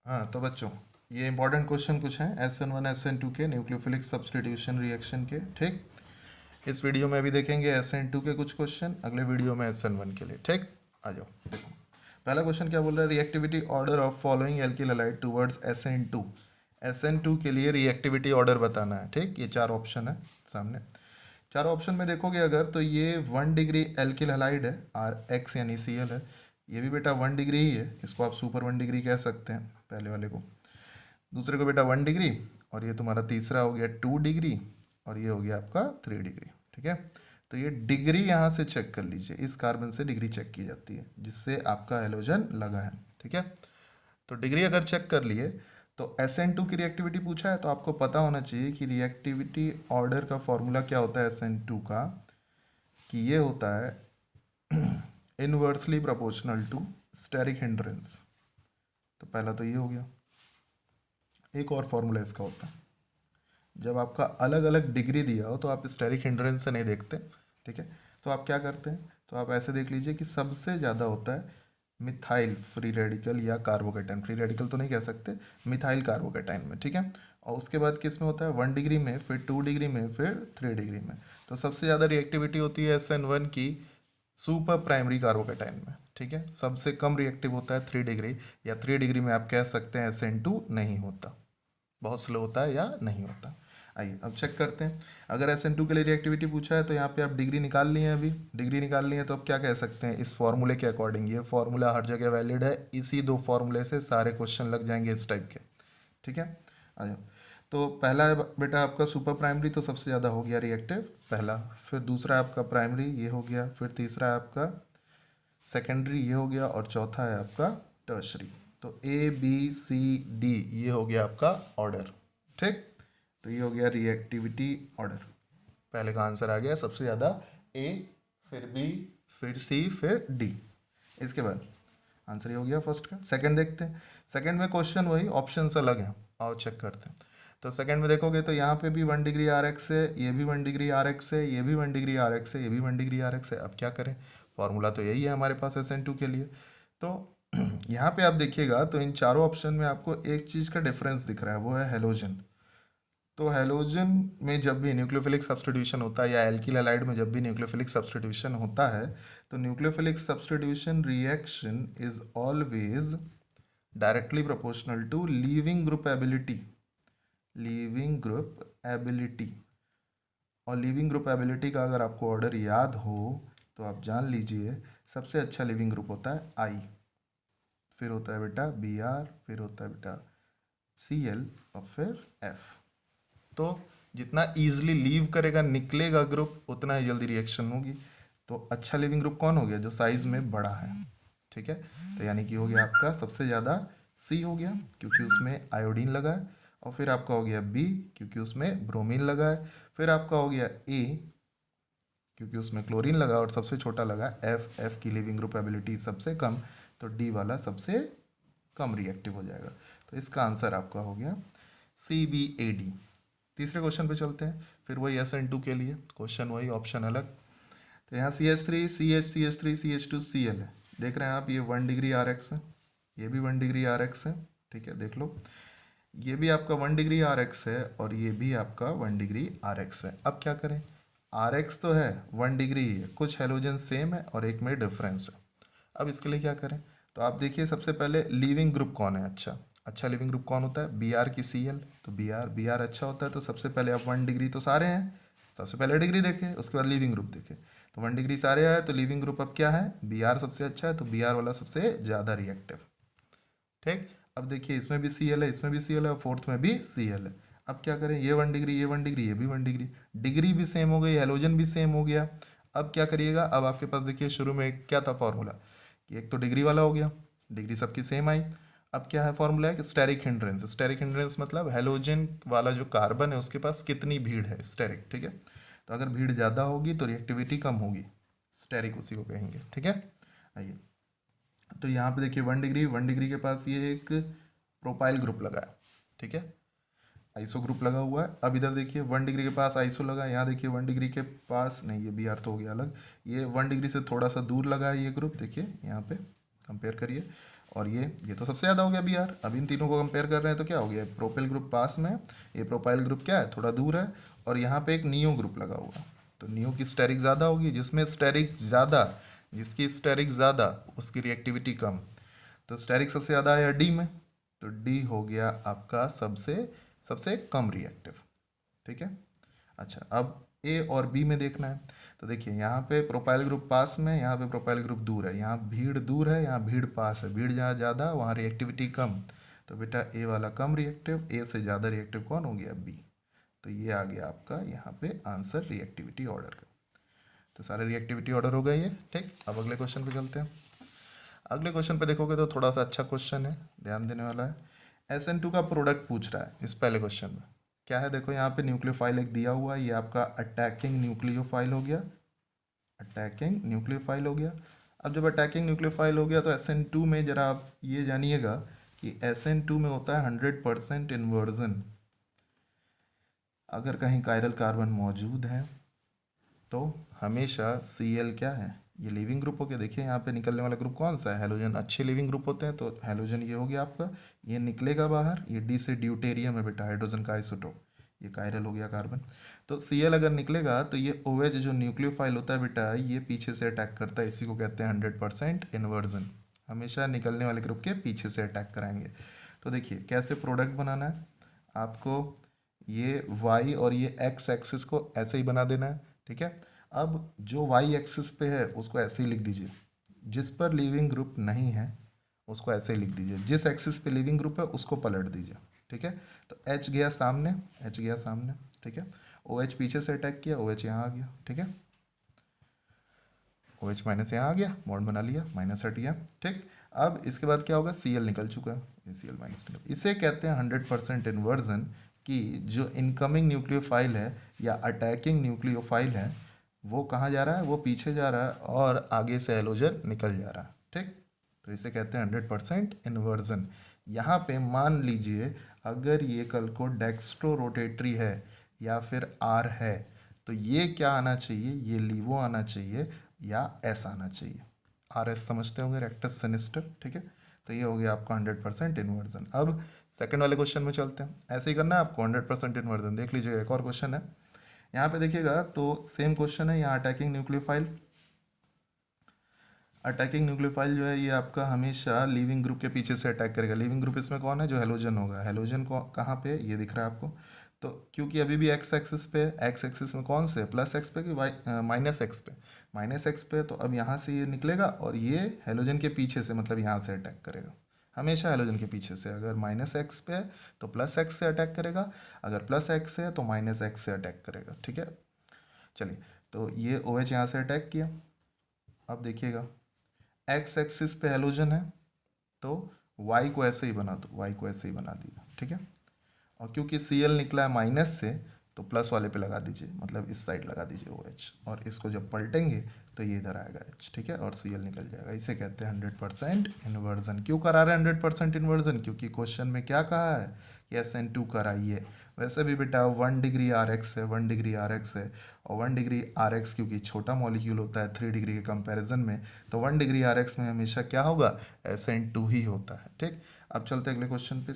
हाँ तो बच्चों, ये इंपॉर्टेंट क्वेश्चन कुछ हैं SN1 SN2 के न्यूक्लियोफिलिक सब्स्टिट्यूशन रिएक्शन के। ठीक, इस वीडियो में भी देखेंगे SN2 के कुछ क्वेश्चन, अगले वीडियो में SN1 के लिए। ठीक, आ जाओ देखो। पहला क्वेश्चन क्या बोल रहा है, reactivity order of following alkyl halide towards SN2। SN2 के लिए रिएक्टिविटी ऑर्डर बताना है। ठीक, ये चार ऑप्शन है सामने। चारों ऑप्शन में देखोगे अगर, तो ये 1 डिग्री एल्किल हैलाइड है, RX यानी Cl है। ये भी बेटा 1 डिग्री ही है, इसको आप सुपर 1 डिग्री कह सकते हैं पहले वाले को। दूसरे को बेटा 1 डिग्री, और ये तुम्हारा तीसरा हो गया 2 डिग्री, और ये हो गया आपका 3 डिग्री। ठीक है, तो ये डिग्री यहाँ से चेक कर लीजिए, इस कार्बन से डिग्री चेक की जाती है जिससे आपका हेलोजन लगा है। ठीक है, तो डिग्री अगर चेक कर लिए, तो SN2 की रिएक्टिविटी पूछा है तो आपको पता होना चाहिए कि रिएक्टिविटी ऑर्डर का फॉर्मूला क्या होता है SN2 का, कि ये होता है inversely proportional to steric hindrance. तो पहला तो ये हो गया। एक और फॉर्मूला इसका होता है, जब आपका अलग अलग डिग्री दिया हो तो आप स्टेरिक हिंड्रेंस से नहीं देखते। ठीक है, तो आप क्या करते हैं, तो आप ऐसे देख लीजिए कि सबसे ज़्यादा होता है मिथाइल फ्री रेडिकल या कार्बोकेटाइन, फ्री रेडिकल तो नहीं कह सकते, मिथाइल कार्बोकेटाइन में। ठीक है, और उसके बाद किस में होता है, 1 डिग्री में, फिर 2 डिग्री में, फिर 3 डिग्री में। तो सबसे ज़्यादा रिएक्टिविटी होती है SN1 की सुपर प्राइमरी कार्बोकेटाइन में। ठीक है, सबसे कम रिएक्टिव होता है 3 डिग्री, या 3 डिग्री में आप कह सकते हैं SN2 नहीं होता, बहुत स्लो होता है या नहीं होता। आइए अब चेक करते हैं। अगर SN2 के लिए रिएक्टिविटी पूछा है तो यहाँ पे आप डिग्री निकाल लिए हैं, अभी डिग्री निकाल लिए हैं, तो अब क्या कह सकते हैं इस फॉर्मूले के अकॉर्डिंग, ये फॉर्मूला हर जगह वैलिड है, इसी दो फॉर्मूले से सारे क्वेश्चन लग जाएंगे इस टाइप के। ठीक है, आ जाओ। तो पहला है बेटा आपका सुपर प्राइमरी, तो सबसे ज़्यादा हो गया रिएक्टिव पहला, फिर दूसरा है आपका प्राइमरी, ये हो गया, फिर तीसरा है आपका सेकेंडरी, ये हो गया, और चौथा है आपका टर्शरी। तो ABCD ये हो गया आपका ऑर्डर। ठीक, तो ये हो गया रिएक्टिविटी ऑर्डर। पहले का आंसर आ गया सबसे ज़्यादा A, फिर B, फिर C, फिर D। इसके बाद आंसर ये हो गया फर्स्ट का। सेकंड देखते हैं, सेकंड में क्वेश्चन वही, ऑप्शन अलग हैं, आओ चेक करते हैं। तो सेकंड में देखोगे तो यहाँ पे भी 1 डिग्री RX है, ये भी 1 डिग्री RX है, ये भी 1 डिग्री RX है, ये भी 1 डिग्री RX है। अब क्या करें, फॉर्मूला तो यही है हमारे पास SN2 के लिए। तो यहाँ पे आप देखिएगा तो इन चारों ऑप्शन में आपको एक चीज़ का डिफरेंस दिख रहा है, वो है हेलोजन। तो हेलोजन में जब भी न्यूक्लियोफिलिक सब्स्टिट्यूशन होता है, या एल्किल हैलाइड में जब भी न्यूक्लियोफिलिक सब्स्टिट्यूशन होता है, तो nucleophilic substitution reaction is always directly proportional to leaving group ability. Leaving group ability, और लीविंग ग्रुप एबिलिटी का अगर आपको ऑर्डर याद हो तो आप जान लीजिए, सबसे अच्छा लिविंग ग्रुप होता है आई, फिर होता है बेटा Br, फिर होता है बेटा Cl, और फिर F। तो जितना ईजिली लीव करेगा, निकलेगा ग्रुप, उतना ही जल्दी रिएक्शन होगी। तो अच्छा लिविंग ग्रुप कौन हो गया, जो साइज में बड़ा है। ठीक है, तो यानी कि हो गया आपका सबसे ज़्यादा C हो गया, क्योंकि उसमें आयोडीन लगा है, और फिर आपका हो गया B, क्योंकि उसमें ब्रोमीन लगा है, फिर आपका हो गया A, क्योंकि उसमें क्लोरीन लगा, और सबसे छोटा लगा F की लिविंग ग्रुप एबिलिटी सबसे कम, तो D वाला सबसे कम रिएक्टिव हो जाएगा। तो इसका आंसर आपका हो गया CBAD। तीसरे क्वेश्चन पे चलते हैं, फिर वही SN2 के लिए क्वेश्चन वही, ऑप्शन अलग। तो यहाँ CH3 CH CH3 CH2 Cl है, देख रहे हैं आप, ये 1 डिग्री RX है, ये भी 1 डिग्री RX है। ठीक है, देख लो, ये भी आपका 1 डिग्री RX है, और ये भी आपका 1 डिग्री RX है। अब क्या करें, RX तो है, 1 डिग्री ही है, कुछ हेलोजन सेम है और एक में डिफरेंस है। अब इसके लिए क्या करें, तो आप देखिए सबसे पहले लिविंग ग्रुप कौन है, अच्छा अच्छा लिविंग ग्रुप कौन होता है, Br की Cl, तो Br अच्छा होता है। तो सबसे पहले आप 1 डिग्री तो सारे हैं, सबसे पहले डिग्री देखे, उसके बाद लिविंग ग्रुप देखे। तो 1 डिग्री सारे आए, तो लिविंग ग्रुप अब क्या है, Br सबसे अच्छा है, तो Br वाला सबसे ज़्यादा रिएक्टिव। ठीक, अब देखिए इसमें भी Cl है, इसमें भी Cl है, और फोर्थ में भी Cl है। अब क्या करें, ये 1 डिग्री, ये 1 डिग्री, ये भी 1 डिग्री, डिग्री भी सेम हो गई, हेलोजन भी सेम हो गया। अब क्या करिएगा, अब आपके पास देखिए शुरू में क्या था फॉर्मूला, कि एक तो डिग्री वाला हो गया, डिग्री सबकी सेम आई। अब क्या है फॉर्मूला है कि स्टेरिक हिंड्रेंस, स्टेरिक हिंड्रेंस मतलब हेलोजन वाला जो कार्बन है उसके पास कितनी भीड़ है, स्टेरिक। ठीक है, तो अगर भीड़ ज़्यादा होगी तो रिएक्टिविटी कम होगी, स्टेरिक उसी को कहेंगे। ठीक है, आइए, तो यहाँ पे देखिए 1 डिग्री, 1 डिग्री के पास ये एक प्रोपाइल ग्रुप लगा है। ठीक है, आइसो ग्रुप लगा हुआ है। अब इधर देखिए 1 डिग्री के पास आइसो लगा है, यहाँ देखिए 1 डिग्री के पास नहीं, ये Br तो हो गया अलग, ये 1 डिग्री से थोड़ा सा दूर लगा है ये ग्रुप, देखिए यहाँ पे कंपेयर करिए। और ये तो सबसे ज़्यादा हो गया बी आर। अब इन तीनों को कंपेयर कर रहे हैं तो क्या हो गया, प्रोपिल ग्रुप पास में, ये प्रोपाइल ग्रुप क्या है, थोड़ा दूर है, और यहाँ पे एक नियो ग्रुप लगा हुआ है, तो नियो की स्टेरिक ज़्यादा होगी, जिसमें स्टेरिक ज़्यादा, जिसकी स्टेरिक ज़्यादा उसकी रिएक्टिविटी कम। तो स्टेरिक सबसे ज़्यादा आया डी में, तो डी हो गया आपका सबसे सबसे कम रिएक्टिव। ठीक है। अच्छा, अब ए और बी में देखना है, तो देखिए यहाँ पे प्रोपाइल ग्रुप पास में, यहाँ पे प्रोपाइल ग्रुप दूर है, यहाँ भीड़ दूर है, यहाँ भीड़ पास है, भीड़ जहाँ ज़्यादा वहाँ रिएक्टिविटी कम, तो बेटा ए वाला कम रिएक्टिव, ए से ज़्यादा रिएक्टिव कौन हो गया, बी। तो ये आ गया आपका यहाँ पे आंसर रिएक्टिविटी ऑर्डर का। तो सारे रिएक्टिविटी ऑर्डर हो गए ये। ठीक, अब अगले क्वेश्चन पे चलते हैं। अगले क्वेश्चन पे देखोगे तो थोड़ा सा अच्छा क्वेश्चन है, ध्यान देने वाला है। SN2 का प्रोडक्ट पूछ रहा है इस पहले क्वेश्चन में। क्या है, देखो यहाँ पे न्यूक्लियोफाइल एक दिया हुआ है, ये आपका अटैकिंग न्यूक्लियोफाइल हो गया, अटैकिंग न्यूक्लियोफाइल हो गया। अब जब अटैकिंग न्यूक्लियोफाइल हो गया तो SN2 में जरा आप ये जानिएगा कि SN2 में होता है 100% इन्वर्जन। अगर कहीं कायरल कार्बन मौजूद है तो हमेशा Cl क्या है, ये लिविंग ग्रुप हो गया। देखिए यहाँ पे निकलने वाला ग्रुप कौन सा है, हेलोजन। अच्छे लिविंग ग्रुप होते हैं, तो हेलोजन ये हो गया आपका, ये निकलेगा बाहर, ये डी से ड्यूटेरियम है बेटा, हाइड्रोजन का आइसोटोप, ये कायरल हो गया कार्बन। तो Cl अगर निकलेगा तो ये OH जो न्यूक्लियोफाइल होता है बेटा, ये पीछे से अटैक करता है, इसी को कहते हैं 100% इन्वर्जन। हमेशा निकलने वाले ग्रुप के पीछे से अटैक कराएंगे। तो देखिए कैसे प्रोडक्ट बनाना है आपको, ये y और ये x एक्सिस को ऐसे ही बना देना है। ठीक है। अब जो y एक्सिस पे है उसको ऐसे ही लिख दीजिए, जिस पर लिविंग ग्रुप नहीं है उसको ऐसे ही लिख दीजिए, जिस एक्सिस पे लिविंग ग्रुप है उसको पलट दीजिए। ठीक है। तो H गया सामने, H गया सामने। ठीक है। OH पीछे से अटैक किया, OH यहाँ आ गया। ठीक है। OH माइनस यहाँ आ गया, बॉन्ड बना लिया, माइनस हट गया। ठीक। अब इसके बाद क्या होगा, Cl निकल चुका है, ये Cl माइनस निकल। इसे कहते हैं 100% इन्वर्जन, कि जो इनकमिंग न्यूक्लियोफाइल है या अटैकिंग न्यूक्लियोफाइल है वो कहाँ जा रहा है, वो पीछे जा रहा है और आगे से हेलोजन निकल जा रहा है। ठीक। तो इसे कहते हैं 100% इन्वर्जन। यहाँ पे मान लीजिए अगर ये कल को डेक्स्ट्रो रोटेटरी है या फिर R है, तो ये क्या आना चाहिए, ये लीवो आना चाहिए या S आना चाहिए। RS समझते होंगे, रेक्टस सिनिस्टर। ठीक है। तो ये हो गया आपका 100% इन्वर्जन। अब सेकंड वाले क्वेश्चन में चलते हैं। ऐसे ही करना है आपको, 100% इन्वर्जन। देख लीजिएगा, एक और क्वेश्चन है यहाँ पे, देखिएगा तो सेम क्वेश्चन है। यहाँ अटैकिंग न्यूक्लियोफाइल, अटैकिंग न्यूक्लियोफाइल जो है ये आपका हमेशा लिविंग ग्रुप के पीछे से अटैक करेगा। लिविंग ग्रुप इसमें कौन है, जो हेलोजन होगा। हेलोजन को कहाँ पे, ये दिख रहा है आपको। तो क्योंकि अभी भी एक्स एक्सिस पे, एक्स एक्सिस में कौन से, प्लस एक्स पे कि वाई माइनस एक्स पे, माइनस एक्स पे, तो अब यहाँ से ये निकलेगा और ये हेलोजन के पीछे से, मतलब यहाँ से अटैक करेगा। हमेशा हेलोजन के पीछे से, अगर माइनस एक्स पे है तो प्लस एक्स से अटैक करेगा, अगर प्लस एक्स है तो माइनस एक्स से अटैक करेगा। ठीक है। चलिए, तो ये OH यहाँ से अटैक किया। अब देखिएगा एक्स एक्सिस पे हेलोजन है तो y को ऐसे ही बना दो, y को ऐसे ही बना दिया। ठीक है। और क्योंकि Cl निकला है माइनस से तो प्लस वाले पे लगा दीजिए, मतलब इस साइड लगा दीजिए OH, और इसको जब पलटेंगे तो ये इधर आएगा H। ठीक है। और Cl निकल जाएगा। इसे कहते हैं 100% इन्वर्जन। क्यों करा रहे हैं 100% इन्वर्जन, क्योंकि क्वेश्चन में क्या कहा है कि SN2 कराइए। वैसे भी बेटा 1 डिग्री RX है, 1 डिग्री RX है, और 1 डिग्री RX क्योंकि छोटा मॉलिक्यूल होता है 3 डिग्री के कंपैरिजन में, तो 1 डिग्री RX में हमेशा क्या होगा, SN2 ही होता है। ठीक। अब चलते अगले क्वेश्चन पे,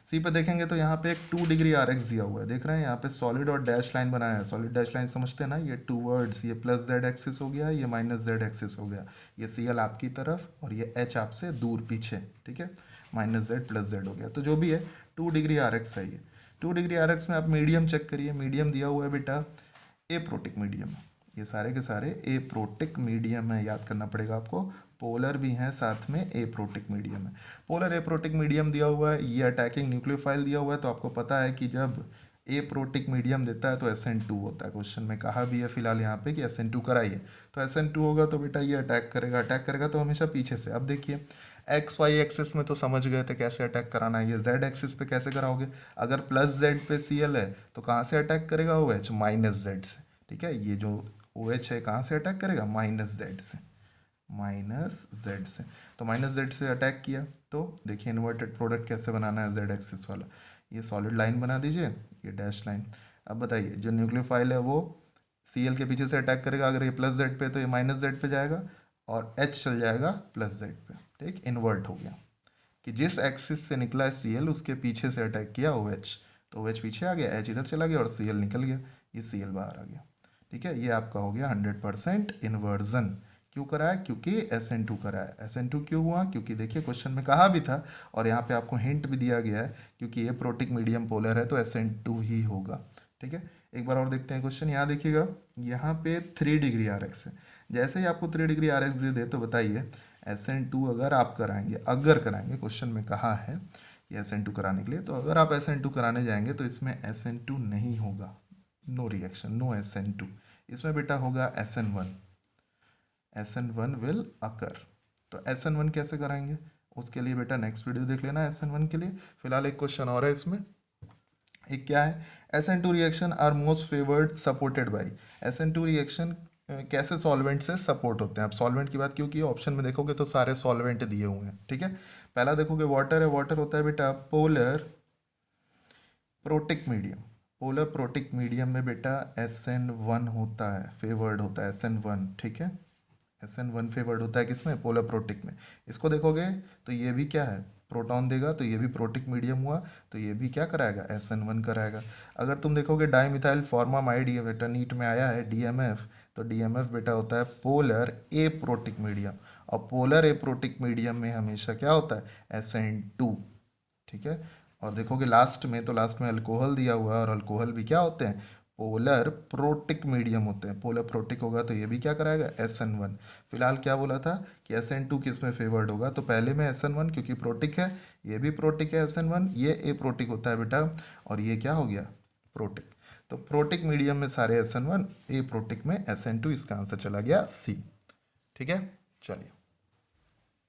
सी पे देखेंगे तो यहाँ पे एक 2 डिग्री RX दिया हुआ है, देख रहे हैं यहाँ पे सॉलिड और डैश लाइन बनाया है। सॉलिड डैश लाइन समझते हैं ना, ये टू वर्ड्स, ये प्लस Z एक्सिस हो गया, ये माइनस Z एक्सिस हो गया, ये Cl आपकी तरफ और ये H आपसे दूर पीछे। ठीक है। माइनस Z प्लस Z हो गया, तो जो भी है 2 डिग्री RX है ये। 2 डिग्री RX में आप मीडियम चेक करिए, मीडियम दिया हुआ है बेटा एप्रोटिक मीडियम, ये सारे के सारे एप्रोटिक मीडियम है, याद करना पड़ेगा आपको। पोलर भी हैं साथ में, एप्रोटिक मीडियम है। पोलर एप्रोटिक मीडियम दिया हुआ है, ये अटैकिंग न्यूक्लियोफाइल दिया हुआ है, तो आपको पता है कि जब एप्रोटिक मीडियम देता है तो SN2 होता है। क्वेश्चन में कहा भी है फिलहाल यहाँ पे कि SN2 कराइए, तो SN2 होगा तो बेटा ये अटैक करेगा, अटैक करेगा तो हमेशा पीछे से। अब देखिए एक्स वाई एक्सिस में तो समझ गए थे कैसे अटैक कराना है, ये Z एक्सिस पे कैसे कराओगे। अगर प्लस Z पे Cl है तो कहाँ से अटैक करेगा OH, माइनस Z से। ठीक है। ये जो OH है कहाँ से अटैक करेगा, माइनस Z से, माइनस Z से। तो माइनस Z से अटैक किया, तो देखिए इन्वर्टेड प्रोडक्ट कैसे बनाना है Z एक्सिस वाला। ये सॉलिड लाइन बना दीजिए, ये डैश लाइन। अब बताइए जो न्यूक्लियोफाइल है वो Cl के पीछे से अटैक करेगा, अगर ये प्लस Z पे तो ये माइनस Z पे जाएगा और H चल जाएगा प्लस Z पे। ठीक, इन्वर्ट हो गया कि जिस एक्सिस से निकला है Cl उसके पीछे से अटैक किया OH, तो OH पीछे आ गया, H इधर चला गया और Cl निकल गया, ये Cl बाहर आ गया। ठीक है, ये आपका हो गया 100% इन्वर्जन। क्यों करा है? क्योंकि SN2 करा है। SN2 क्यों हुआ? क्योंकि देखिए क्वेश्चन में कहा भी था और यहाँ पे आपको हिंट भी दिया गया है, क्योंकि ये प्रोटिक मीडियम पोलर है तो SN2 ही होगा। ठीक है, एक बार और देखते हैं क्वेश्चन। यहाँ देखिएगा, यहाँ पे 3 डिग्री RX है। जैसे ही आपको 3 डिग्री RX दे दे तो बताइए SN2 अगर आप कराएंगे, अगर कराएंगे, क्वेश्चन में कहा है कि SN2 कराने के लिए, तो अगर आप SN2 कराने जाएंगे तो इसमें SN2 नहीं होगा, नो रिएक्शन, नो SN2, इसमें बेटा होगा SN1, SN1 विल अकर। तो SN1 कैसे कराएंगे उसके लिए बेटा नेक्स्ट वीडियो देख लेना SN1 के लिए। फिलहाल एक क्वेश्चन और है इसमें, एक क्या है, SN2 reaction are most favoured supported by. SN2 reaction कैसे सॉल्वेंट से सपोर्ट होते हैं? आप सॉल्वेंट की बात क्यों की, ऑप्शन में देखोगे तो सारे सॉल्वेंट दिए हुए हैं। ठीक है, पहला देखोगे वाटर है, वाटर होता है बेटा polar protic medium, polar protic medium में बेटा SN1 होता है, फेवर्ड होता है SN1। ठीक है, SN1 फेवर्ड होता है किसमें? पोलर प्रोटिक में। इसको देखोगे तो ये भी क्या है, प्रोटॉन देगा, तो ये भी प्रोटिक मीडियम हुआ, तो ये भी क्या कराएगा? SN1 कराएगा। अगर तुम देखोगे डाईमिथाइल फॉर्मामाइड, ये बेटा नीट में आया है DMF, तो DMF बेटा होता है पोलर ए प्रोटिक मीडियम, और पोलर ए प्रोटिक मीडियम में हमेशा क्या होता है? SN2। ठीक है, और देखोगे लास्ट में, तो लास्ट में अल्कोहल दिया हुआ है, और अल्कोहल भी क्या होते हैं? पोलर प्रोटिक मीडियम होते हैं। पोलर प्रोटिक होगा तो ये भी क्या कराएगा? SN1। फिलहाल क्या बोला था कि SN2 किस में फेवर्ड होगा, तो पहले में SN1 क्योंकि प्रोटिक है, ये भी प्रोटिक है SN1, ये ए प्रोटिक होता है बेटा, और ये क्या हो गया? प्रोटिक। तो प्रोटिक मीडियम में सारे SN1, ए प्रोटिक में SN2, इसका आंसर चला गया C। ठीक है, चलिए।